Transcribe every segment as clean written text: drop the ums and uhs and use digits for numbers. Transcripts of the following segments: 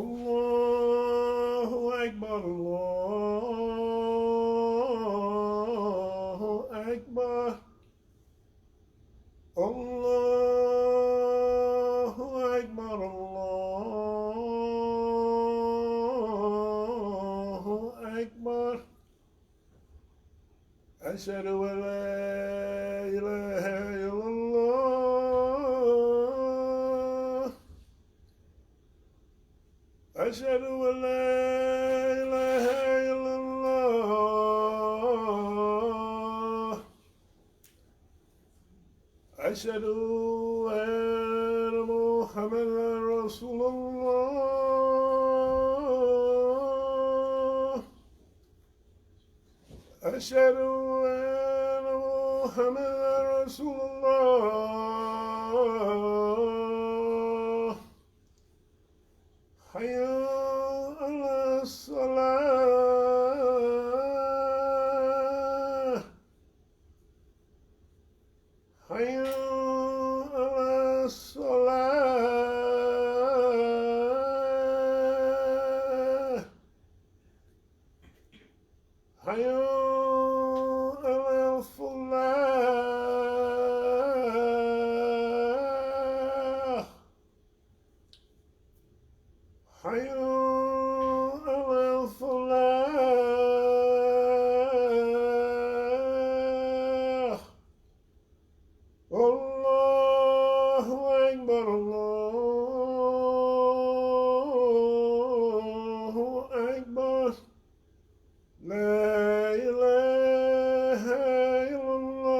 الله أكبر الله أكبر الله أكبر الله أكبر أشهد أن لا إله إلا الله أشهد أن لا إله إلا الله أشهد أن محمدا رسول الله أشهد أن محمدا رسول الله حي على الصلاة حي على الصلاة حي على الفلاح حي على الفلاح الله أكبر الله أكبر لا إله إلا الله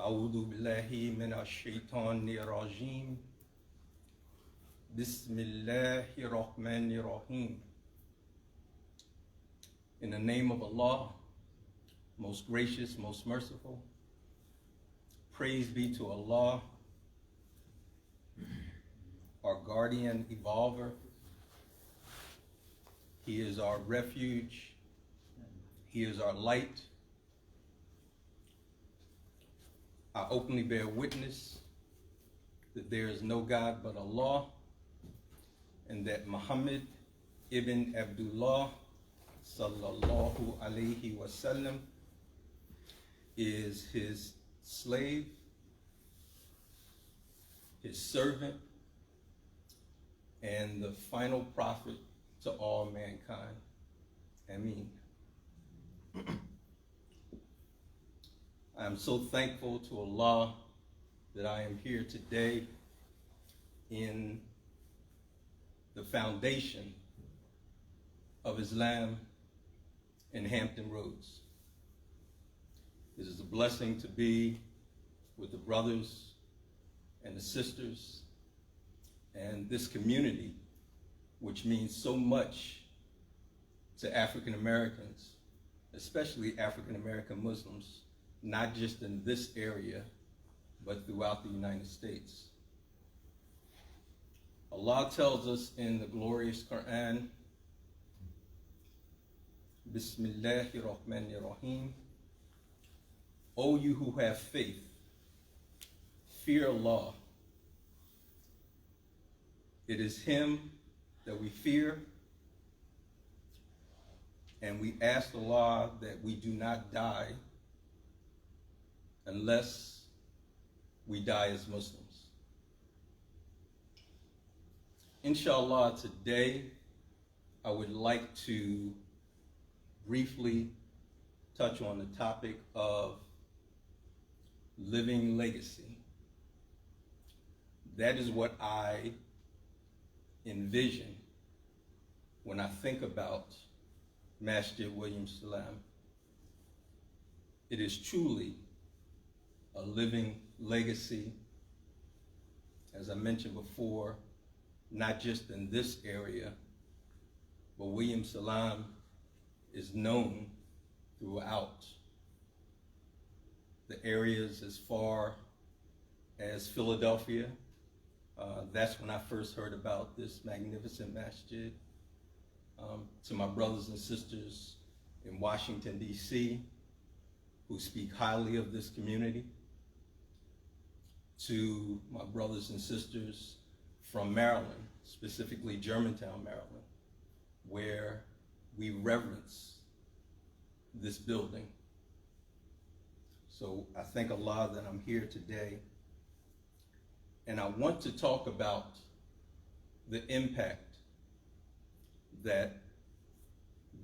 أعوذ بالله من الشيطان الرجيم بسم الله الرحمن الرحيم. In the name of Allah, most gracious, most merciful, praise be to Allah, our guardian evolver. He is our refuge. He is our light. I openly bear witness that there is no God but Allah, and that Muhammad ibn Abdullah sallallahu alayhi wasallam is his slave, his servant, and the final prophet to all mankind. Ameen. I am so thankful to Allah that I am here today in the foundation of Islam in Hampton Roads. It is a blessing to be with the brothers and the sisters and this community, which means so much to African Americans, especially African American Muslims, not just in this area, but throughout the United States. Allah tells us in the glorious Quran, Bismillahir Rahmanir Rahim, O you who have faith, fear Allah. It is Him that we fear, and we ask Allah that we do not die unless we die as Muslims. Inshallah, today I would like to briefly touch on the topic of living legacy. That is what I envision when I think about Masjid William Salam. It is truly a living legacy, as I mentioned before, not just in this area, but William Salam is known throughout the areas as far as Philadelphia. That's when I first heard about this magnificent masjid. To my brothers and sisters in Washington, D.C., who speak highly of this community. To my brothers and sisters from Maryland, specifically Germantown, Maryland, where we reverence this building. So I thank Allah that I'm here today. And I want to talk about the impact that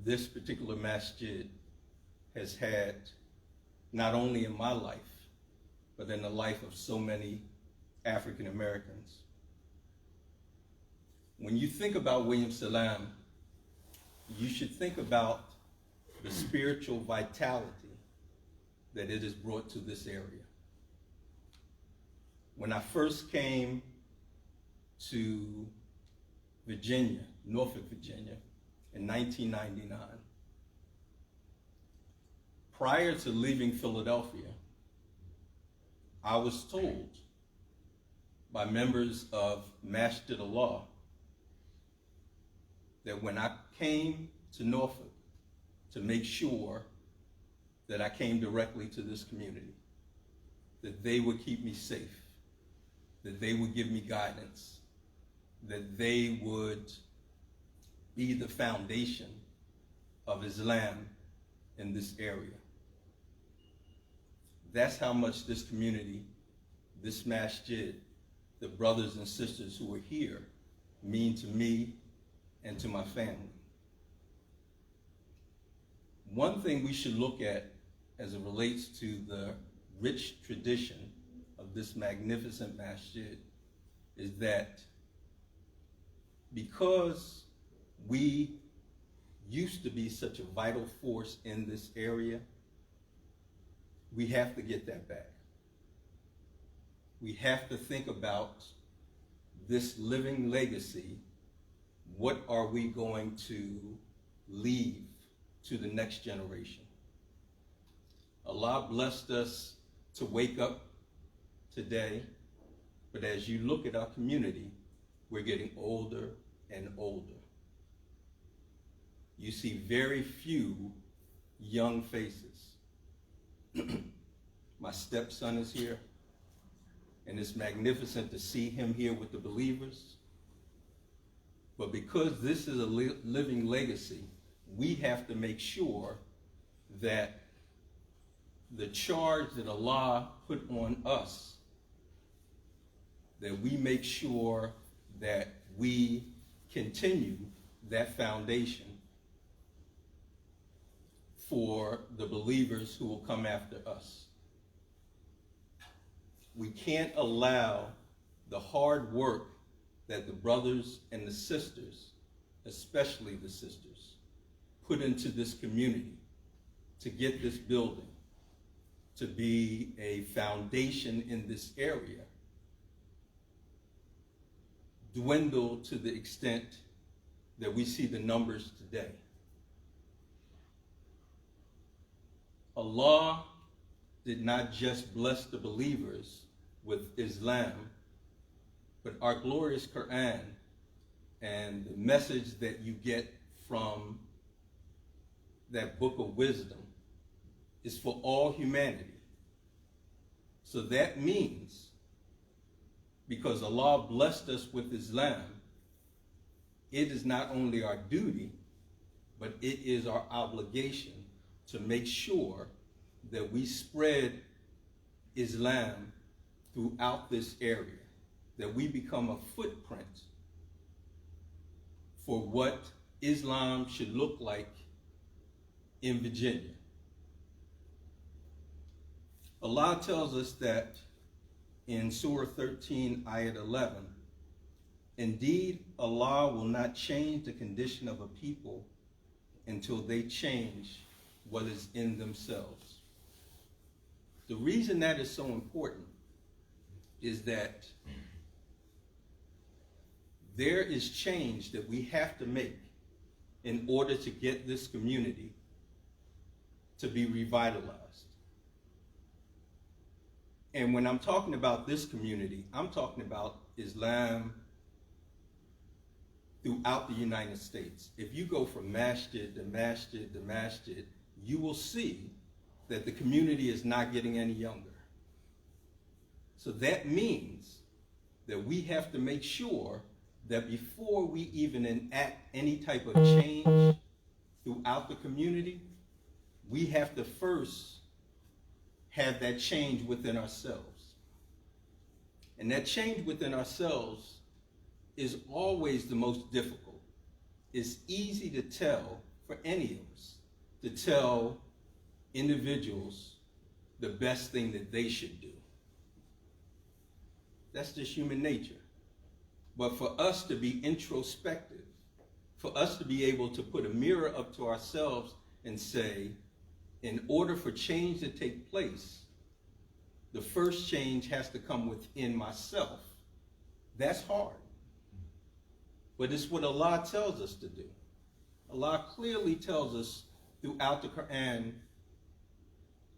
this particular masjid has had, not only in my life, but in the life of so many African Americans. When you think about Williams-Salam, you should think about the spiritual vitality that it has brought to this area. When I first came to Virginia, Norfolk, Virginia, in 1999, prior to leaving Philadelphia, I was told by members of Masjid Allah that when I came to Norfolk to make sure that I came directly to this community, that they would keep me safe, that they would give me guidance, that they would be the foundation of Islam in this area. That's how much this community, this masjid, the brothers and sisters who are here mean to me and to my family. One thing we should look at as it relates to the rich tradition of this magnificent masjid is that because we used to be such a vital force in this area, we have to get that back. We have to think about this living legacy. What are we going to leave to the next generation? Allah blessed us to wake up today, but as you look at our community, we're getting older and older. You see very few young faces. My stepson is here, and it's magnificent to see him here with the believers. But because this is a living legacy, we have to make sure that the charge that Allah put on us, that we make sure that we continue that foundation for the believers who will come after us. We can't allow the hard work that the brothers and the sisters, especially the sisters, put into this community to get this building to be a foundation in this area dwindle to the extent that we see the numbers today. Allah did not just bless the believers with Islam, but our glorious Quran and the message that you get from that book of wisdom is for all humanity. So that means, because Allah blessed us with Islam, it is not only our duty, but it is our obligation to make sure that we spread Islam throughout this area, that we become a footprint for what Islam should look like in Virginia. Allah tells us that in Surah 13, Ayat 11, indeed, Allah will not change the condition of a people until they change what is in themselves. The reason that is so important is that there is change that we have to make in order to get this community to be revitalized. And when I'm talking about this community, I'm talking about Islam throughout the United States. If you go from masjid to masjid to masjid, you will see that the community is not getting any younger. So that means that we have to make sure that before we even enact any type of change throughout the community, we have to first have that change within ourselves. And that change within ourselves is always the most difficult. It's easy to tell for any of us to tell individuals the best thing that they should do. That's just human nature. But for us to be introspective, for us to be able to put a mirror up to ourselves and say, in order for change to take place, the first change has to come within myself. That's hard. But it's what Allah tells us to do. Allah clearly tells us throughout the Quran,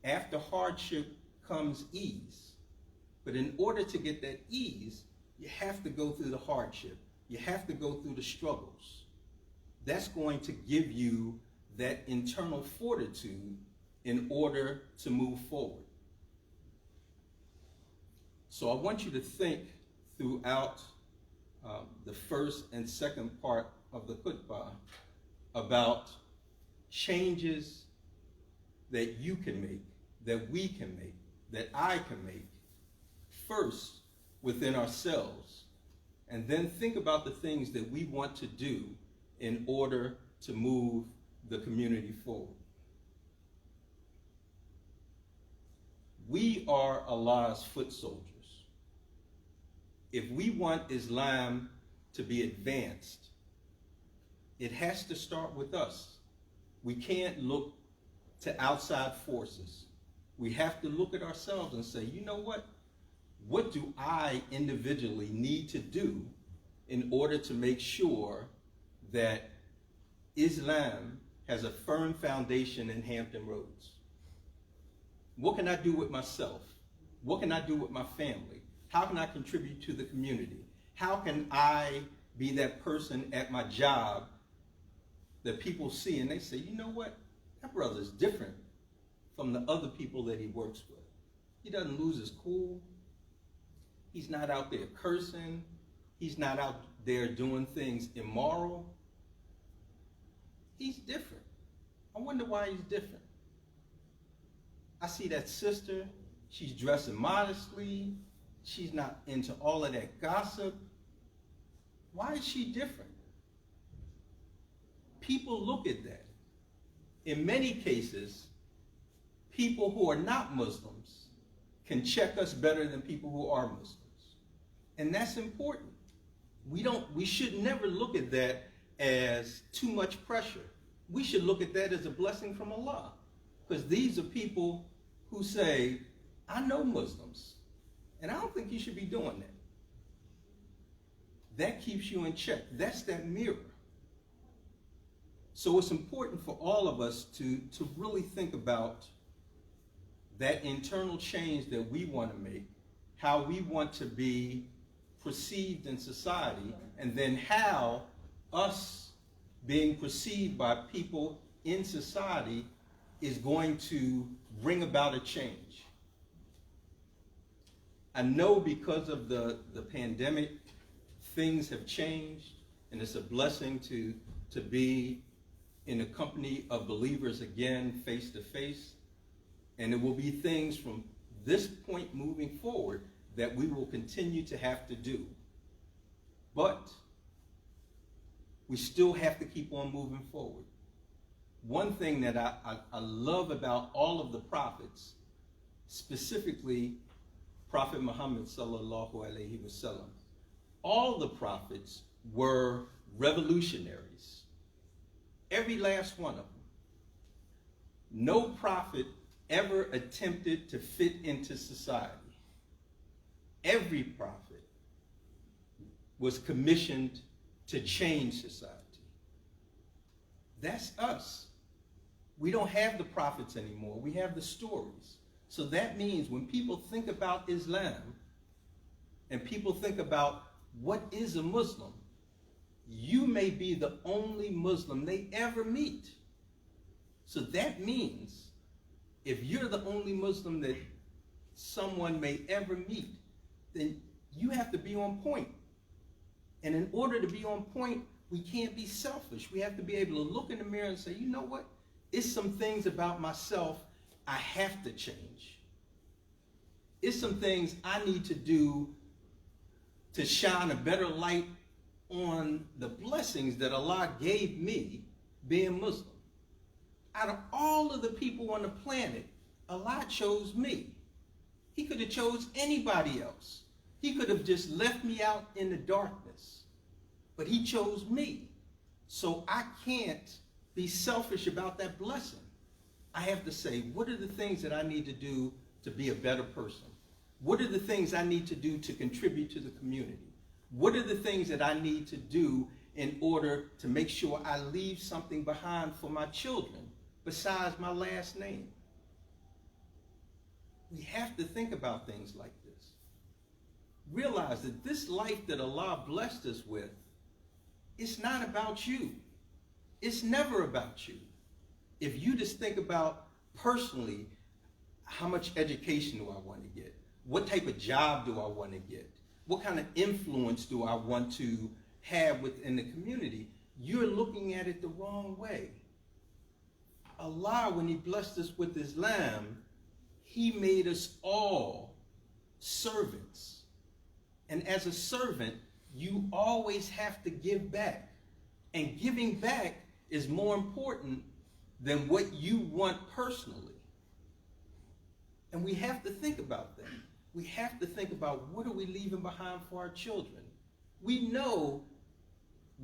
after hardship comes ease. But in order to get that ease, you have to go through the hardship. You have to go through the struggles. That's going to give you that internal fortitude in order to move forward. So I want you to think throughout the first and second part of the Khutbah about changes that you can make, that we can make, that I can make, first within ourselves, and then think about the things that we want to do in order to move the community forward. We are Allah's foot soldiers. If we want Islam to be advanced, it has to start with us. We can't look to outside forces. We have to look at ourselves and say, you know what? What do I individually need to do in order to make sure that Islam has a firm foundation in Hampton Roads? What can I do with myself? What can I do with my family? How can I contribute to the community? How can I be that person at my job that people see and they say, you know what? That brother's different from the other people that he works with. He doesn't lose his cool. He's not out there cursing. He's not out there doing things immoral. He's different. I wonder why he's different. I see that sister, she's dressing modestly. She's not into all of that gossip. Why is she different? People look at that. In many cases, people who are not Muslims can check us better than people who are Muslims. And that's important. We should never look at that as too much pressure. We should look at that as a blessing from Allah. Because these are people who say, I know Muslims, and I don't think you should be doing that. That keeps you in check. That's that mirror. So it's important for all of us to really think about that internal change that we want to make, how we want to be perceived in society, and then how us being perceived by people in society is going to bring about a change. I know because of the pandemic, things have changed, and it's a blessing to be in a company of believers again, face to face. And it will be things from this point moving forward that we will continue to have to do. But we still have to keep on moving forward. One thing that I love about all of the prophets, specifically Prophet Muhammad sallallahu alaihi wasallam, all the prophets were revolutionaries. Every last one of them. No prophet ever attempted to fit into society. Every prophet was commissioned to change society. That's us. We don't have the prophets anymore. We have the stories. So that means when people think about Islam and people think about what is a Muslim, you may be the only Muslim they ever meet. So that means if you're the only Muslim that someone may ever meet, then you have to be on point. And in order to be on point, we can't be selfish. We have to be able to look in the mirror and say, you know what? It's some things about myself I have to change. It's some things I need to do to shine a better light on the blessings that Allah gave me being Muslim. Out of all of the people on the planet, Allah chose me. He could have chose anybody else. He could have just left me out in the darkness. But he chose me. So I can't be selfish about that blessing. I have to say, what are the things that I need to do to be a better person? What are the things I need to do to contribute to the community? What are the things that I need to do in order to make sure I leave something behind for my children besides my last name? We have to think about things like this. Realize that this life that Allah blessed us with, it's not about you. It's never about you. If you just think about personally, how much education do I want to get? What type of job do I want to get? What kind of influence do I want to have within the community? You're looking at it the wrong way. Allah, when he blessed us with Islam, he made us all servants. And as a servant, you always have to give back. And giving back is more important than what you want personally. And we have to think about that. We have to think about, what are we leaving behind for our children? We know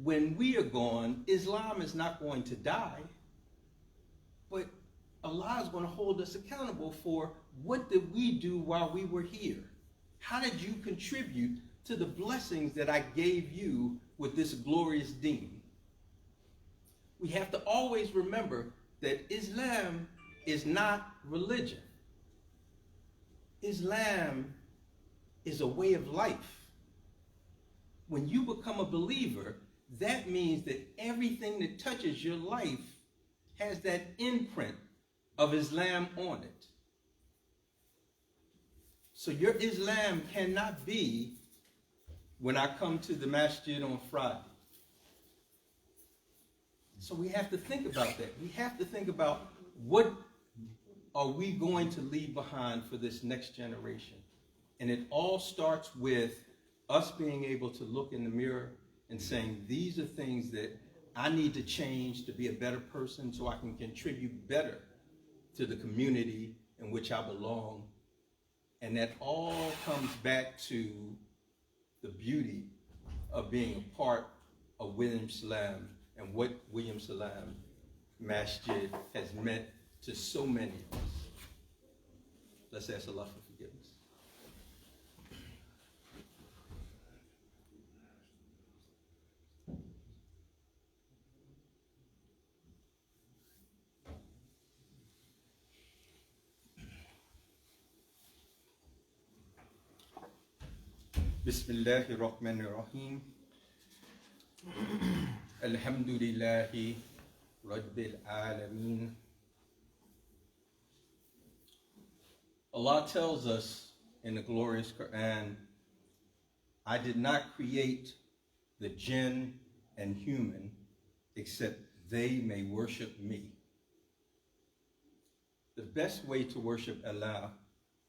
when we are gone, Islam is not going to die, but Allah is going to hold us accountable for, what did we do while we were here? How did you contribute to the blessings that I gave you with this glorious deen? We have to always remember that Islam is not religion. Islam is a way of life. When you become a believer, that means that everything that touches your life has that imprint of Islam on it. So your Islam cannot be when I come to the masjid on Friday. So we have to think about that. We have to think about, what are we going to leave behind for this next generation? And it all starts with us being able to look in the mirror and saying, these are things that I need to change to be a better person so I can contribute better to the community in which I belong. And that all comes back to the beauty of being a part of William Salam and what William Salam Masjid has meant to so many of us. Let's ask Allah for forgiveness. Bismillahir Rahmanir Rahim. Alhamdulillahi Rabbil Alameen. Allah tells us in the glorious Quran, I did not create the jinn and human except they may worship me. The best way to worship Allah,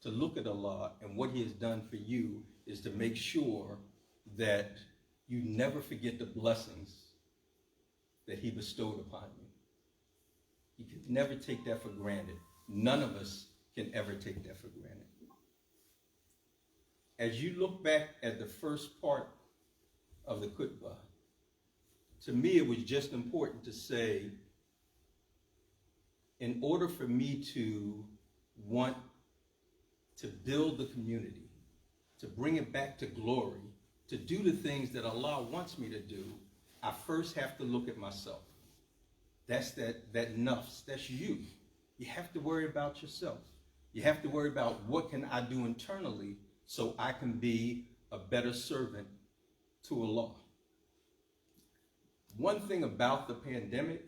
to look at Allah and what he has done for you, is to make sure that you never forget the blessings that he bestowed upon you. You can never take that for granted. None of us can ever take that for granted. As you look back at the first part of the Khutbah, to me it was just important to say, in order for me to want to build the community, to bring it back to glory, to do the things that Allah wants me to do, I first have to look at myself. That's that nafs, that's you. You have to worry about yourself. You have to worry about what can I do internally so I can be a better servant to Allah. One thing about the pandemic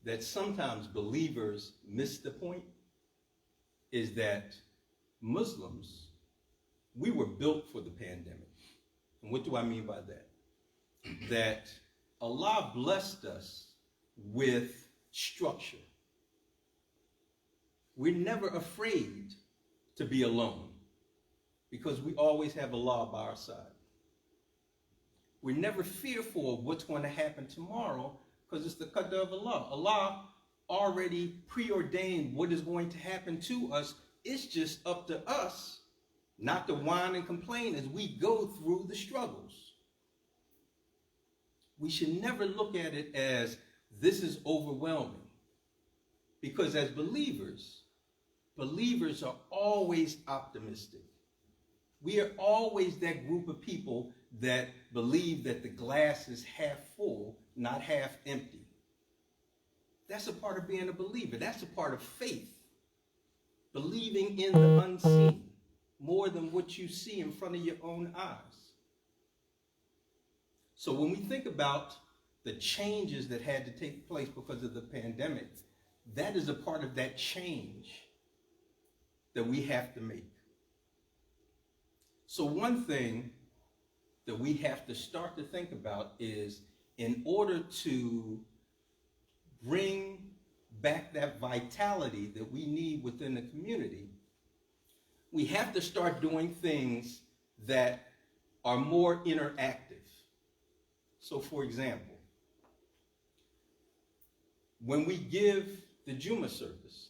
that sometimes believers miss the point is that Muslims, we were built for the pandemic. And what do I mean by that? That Allah blessed us with structure. We're never afraid to be alone because we always have Allah by our side. We're never fearful of what's going to happen tomorrow because it's the qadr of Allah. Allah already preordained what is going to happen to us. It's just up to us not to whine and complain as we go through the struggles. We should never look at it as this is overwhelming, because as believers are always optimistic. We are always that group of people that believe that the glass is half full, not half empty. That's a part of being a believer. That's a part of faith. Believing in the unseen more than what you see in front of your own eyes. So when we think about the changes that had to take place because of the pandemic, that is a part of that change that we have to make. So one thing that we have to start to think about is, in order to bring back that vitality that we need within the community, we have to start doing things that are more interactive. So for example, when we give the Jummah service,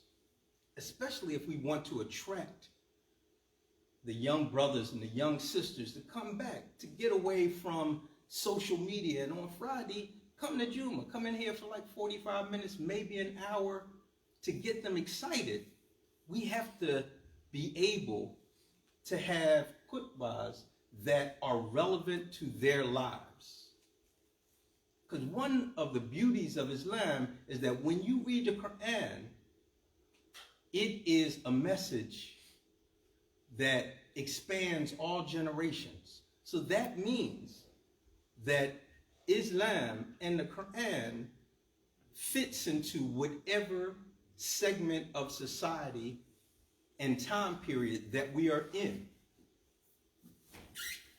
especially if we want to attract the young brothers and the young sisters to come back, to get away from social media, and on Friday, come to Jummah, come in here for like 45 minutes, maybe an hour, to get them excited, we have to be able to have khutbahs that are relevant to their lives. Because one of the beauties of Islam is that when you read the Quran, it is a message that expands all generations. So that means that Islam and the Quran fits into whatever segment of society and time period that we are in.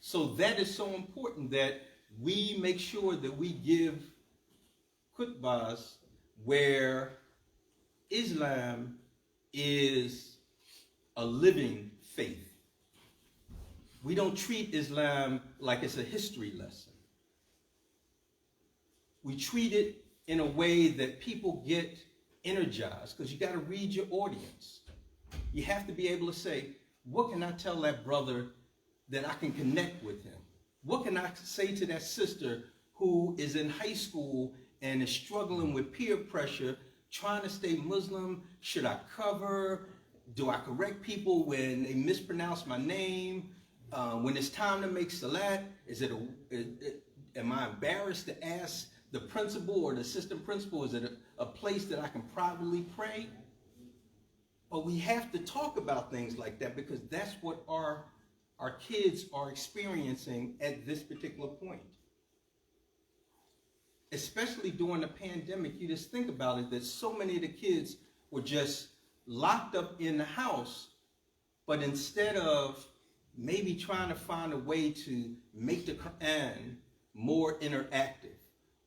So that is so important that we make sure that we give khutbahs where Islam is a living faith. We don't treat Islam like it's a history lesson. We treat it in a way that people get energized, because you got to read your audience. You have to be able to say, what can I tell that brother that I can connect with him? What can I say to that sister who is in high school and is struggling with peer pressure, trying to stay Muslim? Should I cover? Do I correct people when they mispronounce my name? When it's time to make salat, am I embarrassed to ask the principal or the assistant principal? Is it a place that I can privately pray? But we have to talk about things like that, because that's what our kids are experiencing at this particular point. Especially during the pandemic, you just think about it, that so many of the kids were just locked up in the house, but instead of maybe trying to find a way to make the Quran more interactive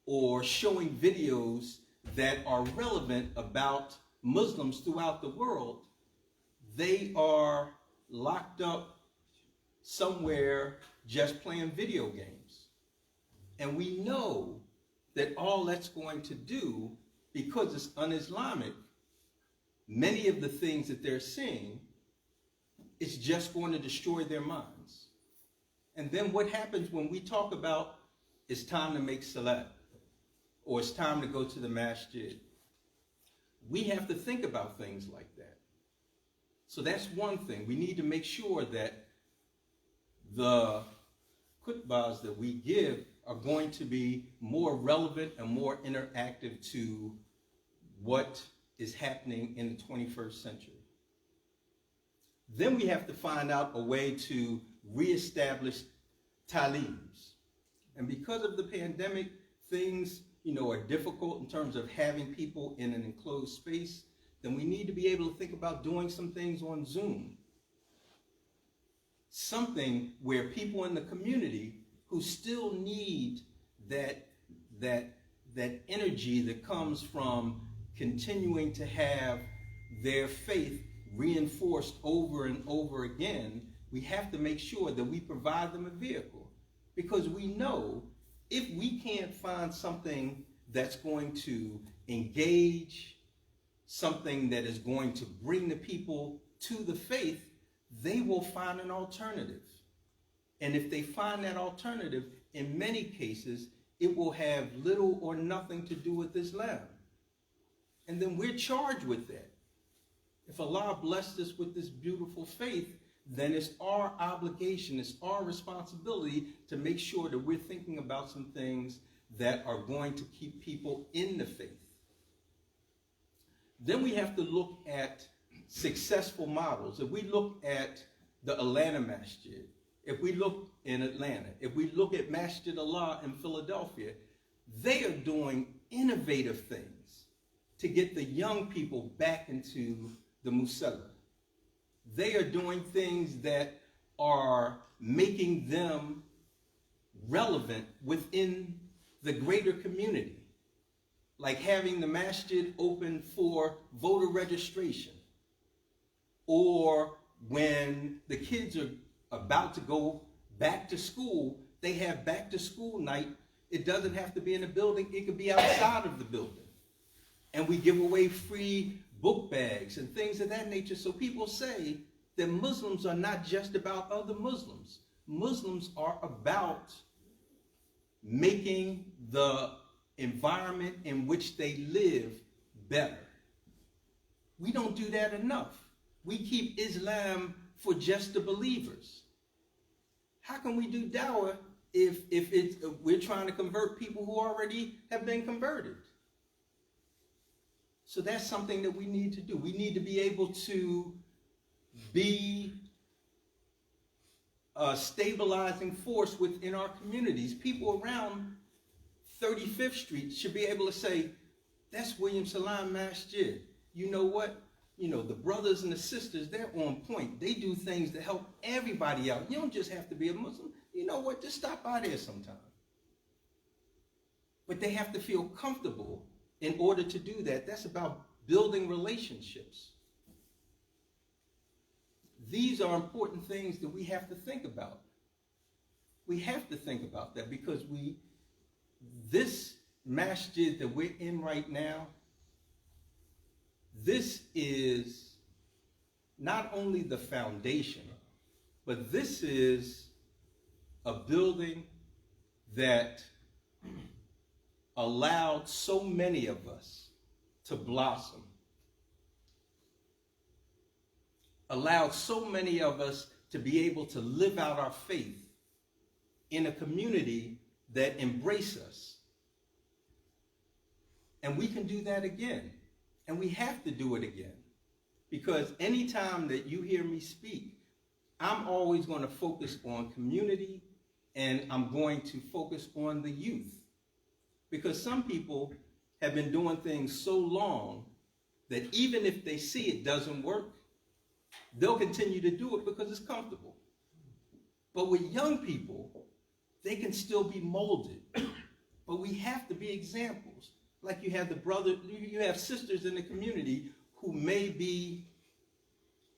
or showing videos that are relevant about Muslims throughout the world, they are locked up somewhere just playing video games. And we know that all that's going to do, because it's un-Islamic, many of the things that they're seeing, it's just going to destroy their minds. And then what happens when we talk about it's time to make salat, or it's time to go to the masjid? We have to think about things like that. So that's one thing. We need to make sure that the khutbahs that we give are going to be more relevant and more interactive to what is happening in the 21st century. Then we have to find out a way to reestablish taleems. And because of the pandemic, things are difficult in terms of having people in an enclosed space. Then we need to be able to think about doing some things on Zoom. Something where people in the community who still need that energy that comes from continuing to have their faith reinforced over and over again, we have to make sure that we provide them a vehicle. Because we know if we can't find something that's going to engage, something that is going to bring the people to the faith, they will find an alternative. And if they find that alternative, in many cases, it will have little or nothing to do with Islam. And then we're charged with that. If Allah blessed us with this beautiful faith, then it's our obligation, it's our responsibility to make sure that we're thinking about some things that are going to keep people in the faith. Then we have to look at successful models. If we look at the Atlanta Masjid, if we look in Atlanta, if we look at Masjid Allah in Philadelphia, they are doing innovative things to get the young people back into the Musalla. They are doing things that are making them relevant within the greater community, like having the masjid open for voter registration, or when the kids are about to go back to school, they have back to school night. It doesn't have to be in a building, it could be outside of the building. And we give away free book bags and things of that nature. So people say that Muslims are not just about other Muslims. Muslims are about making the environment in which they live better. We don't do that enough. We keep Islam for just the believers. How can we do dawah if we're trying to convert people who already have been converted? So that's something that we need to do. We need to be able to be a stabilizing force within our communities. People around 35th Street should be able to say, that's William Salam Masjid. You know what? The brothers and the sisters, they're on point. They do things to help everybody out. You don't just have to be a Muslim. You know what? Just stop by there sometime. But they have to feel comfortable in order to do that. That's about building relationships. These are important things that we have to think about. We have to think about that because this masjid that we're in right now, this is not only the foundation, but this is a building that allowed so many of us to blossom, allowed so many of us to be able to live out our faith in a community that embrace us. And we can do that again. And we have to do it again. Because anytime that you hear me speak, I'm always going to focus on community and I'm going to focus on the youth. Because some people have been doing things so long that even if they see it doesn't work, they'll continue to do it because it's comfortable. But with young people, they can still be molded. But we have to be examples. Like you have sisters in the community who may be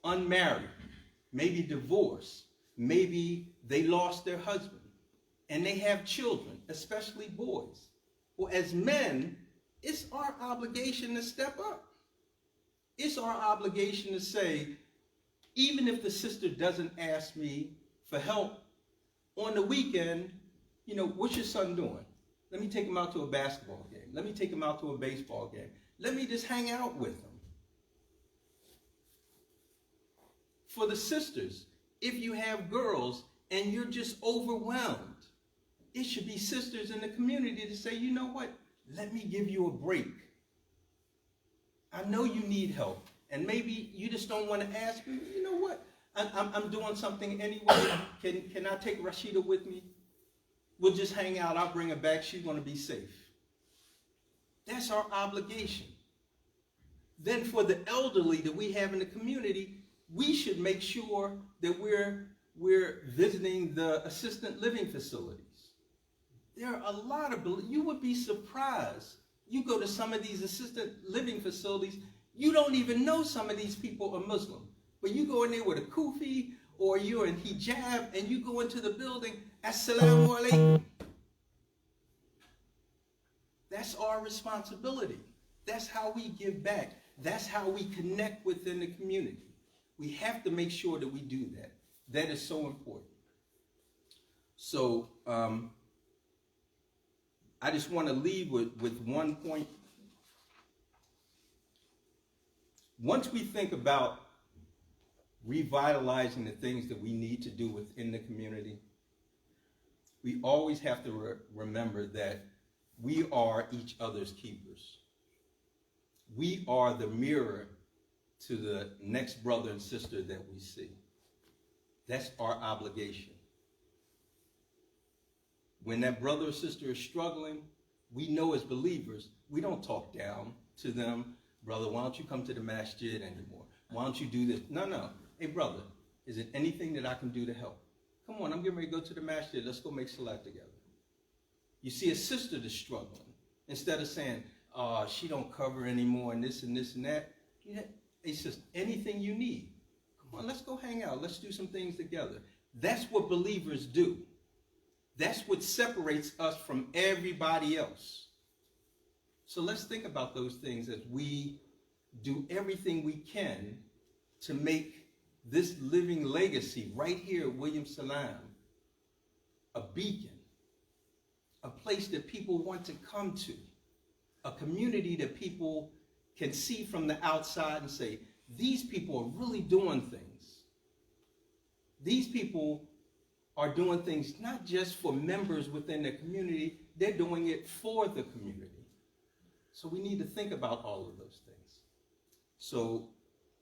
unmarried, maybe divorced, maybe they lost their husband, and they have children, especially boys. Well, as men, it's our obligation to step up. It's our obligation to say, even if the sister doesn't ask me for help on the weekend, what's your son doing? Let me take him out to a basketball game. Let me take him out to a baseball game. Let me just hang out with him. For the sisters, if you have girls and you're just overwhelmed, it should be sisters in the community to say, you know what? Let me give you a break. I know you need help, and maybe you just don't want to ask me. You know what? I'm doing something anyway. Can I take Rashida with me? We'll just hang out. I'll bring her back. She's going to be safe. That's our obligation. Then for the elderly that we have in the community, we should make sure that we're visiting the assisted living facilities. There are a lot of, you would be surprised. You go to some of these assisted living facilities, you don't even know some of these people are Muslim. But you go in there with a kufi or you're in hijab and you go into the building, assalamu alaikum. That's our responsibility. That's how we give back. That's how we connect within the community. We have to make sure that we do that. That is so important. So I just want to leave with one point. Once we think about revitalizing the things that we need to do within the community, we always have to remember that we are each other's keepers. We are the mirror to the next brother and sister that we see. That's our obligation. When that brother or sister is struggling, we know as believers, we don't talk down to them. Brother, why don't you come to the masjid anymore? Why don't you do this? No. Hey, brother, is there anything that I can do to help? Come on, I'm getting ready to go to the masjid. Let's go make salat together. You see a sister that's struggling. Instead of saying, she don't cover anymore and this and this and that. It's just anything you need. Come on, let's go hang out. Let's do some things together. That's what believers do. That's what separates us from everybody else. So let's think about those things as we do everything we can to make this living legacy right here at Williams-Salam a beacon, a place that people want to come to, a community that people can see from the outside and say, these people are really doing things. These people are doing things not just for members within the community, they're doing it for the community. So we need to think about all of those things. So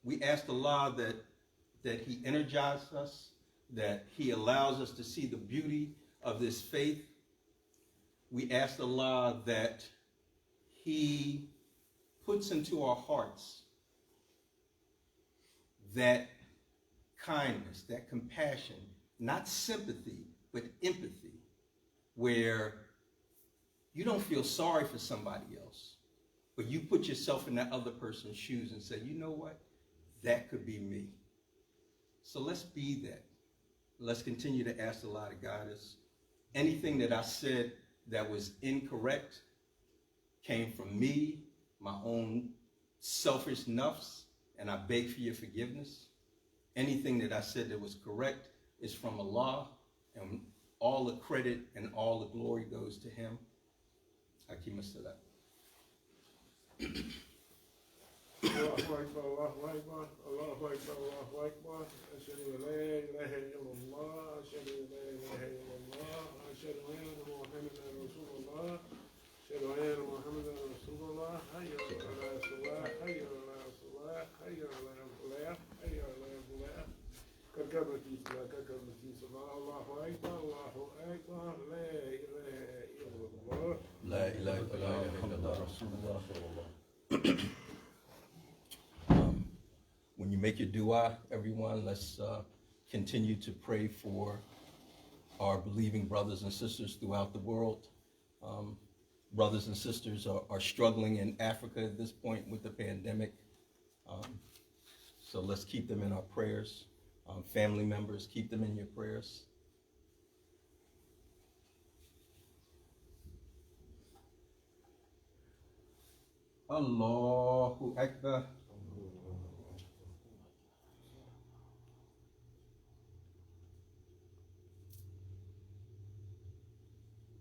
we ask Allah that He energizes us, that He allows us to see the beauty of this faith. We ask Allah that He puts into our hearts that kindness, that compassion, not sympathy, but empathy, where you don't feel sorry for somebody else, but you put yourself in that other person's shoes and say, you know what? That could be me. So let's be that. Let's continue to ask Allah to guide us. Anything that I said that was incorrect came from me, my own selfish nafs, and I beg for your forgiveness. Anything that I said that was correct is from Allah, and all the credit and all the glory goes to Him. Akim as-salat. Allahu Akbar, Allahu Akbar, Allahu Akbar, Allahu Akbar. Ashhadu an la ilaha illallah, ashhadu an la ilaha illallah, ashhadu anna Muhammadan Rasulullah, ashhadu anna Muhammadan Rasulullah. Hayya ala salah, hayya ala salah, hayya ala falah, hayya ala falah. Kakabati salah, kakabati salah. Allahu Akbar, Allahu Akbar, la ilaha illallah. La ilaha illallah, Rasulullah. When you make your dua, everyone, let's continue to pray for our believing brothers and sisters throughout the world. Brothers and sisters are struggling in Africa at this point with the pandemic. So let's keep them in our prayers. Family members, keep them in your prayers. Allahu Akbar.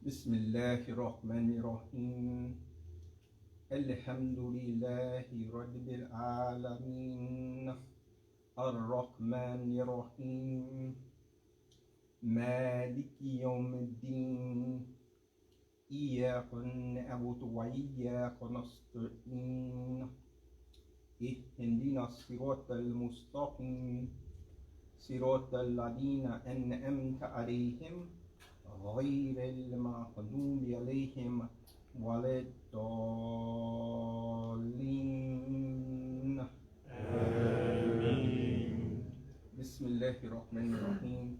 Bismillahirrahmanirrahim. Alhamdulillahi Rabbil Alameen. Ar-Rahmanir-Rahim. Maliki Yawmiddin. إياك نعبد وإياك نستعين اهدنا الصراط المستقيم صراط الذين أنعمت عليهم غير المغضوب عليهم ولا الضالين. آمين. بسم الله الرحمن الرحيم.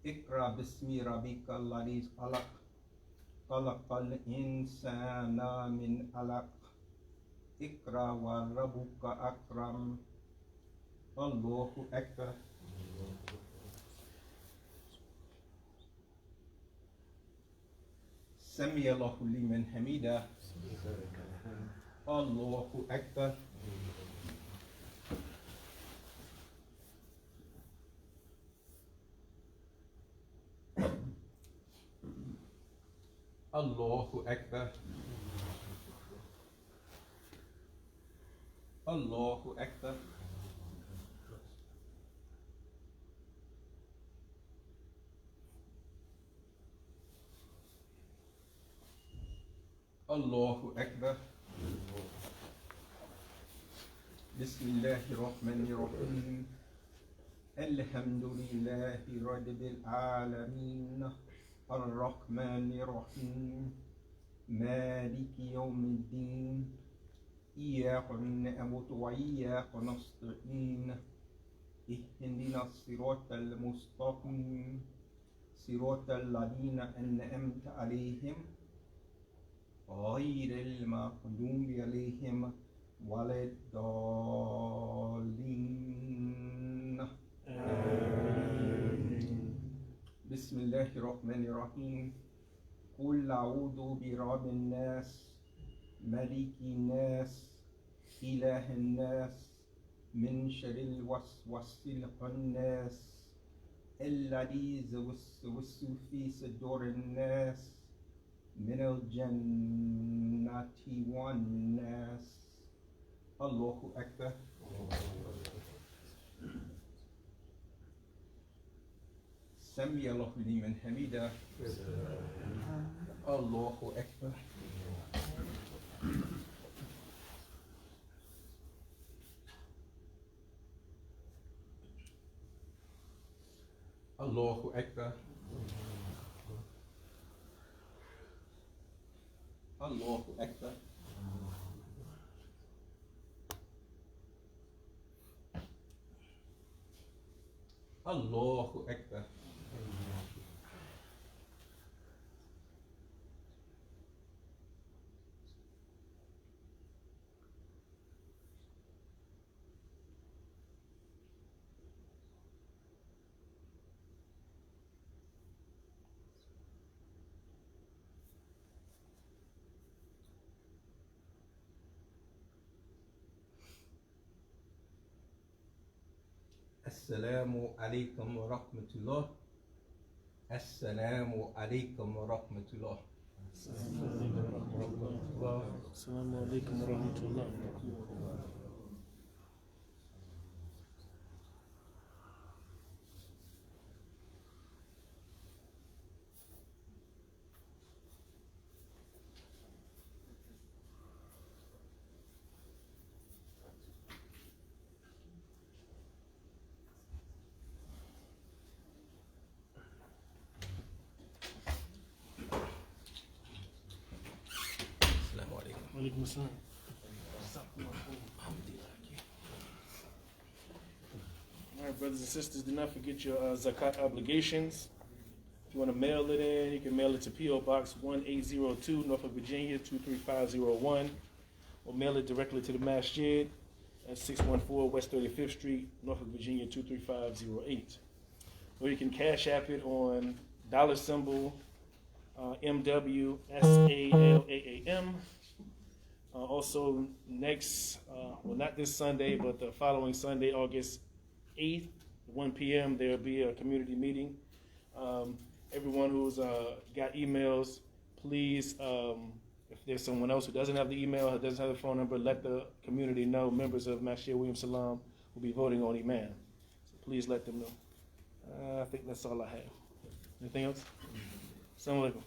اقرأ باسم ربك الذي خلق خلق الإنسان من علق اقرأ وربك أكرم. الله أكبر. سمع الله لمن حمده. الله أكبر. الله أكبر. الله أكبر. الله أكبر. بسم الله الرحمن الرحيم. الحمد لله رب العالمين الرحمن الرحيم مالك يوم الدين إياك نعبد وإياك نستعين اهدنا الصراط المستقيم صراط الذين أنعمت عليهم غير المغضوب عليهم ولا الضالين. بسم الله الرحمن الرحيم. قل أعوذ برب الناس ملك الناس إله الناس من شر الوسواس الخناس الذي يوسوس في صدور الناس من الجنة والناس. الله أكبر. سمع الله لمن حمده. الله أكبر. الله أكبر. الله أكبر. الله أكبر. السلام عليكم ورحمة الله. السلام عليكم ورحمة الله. السلام عليكم ورحمة الله. Alaikum assalam. All right, brothers and sisters, do not forget your zakat obligations. If you want to mail it in, you can mail it to P.O. Box 1802, Norfolk, Virginia 23501, or mail it directly to the Masjid at 614 West 35th Street, Norfolk, Virginia 23508. Or you can Cash App it on $ MWSALAAM. Also, next, well, not this Sunday, but the following Sunday, August 8th, 1 p.m., there'll be a community meeting. Everyone who's got emails, please, if there's someone else who doesn't have the email, who doesn't have the phone number, let the community know. Members of Masjid William Salam will be voting on Imam. So please let them know. I think that's all I have. Anything else? Assalamu alaikum.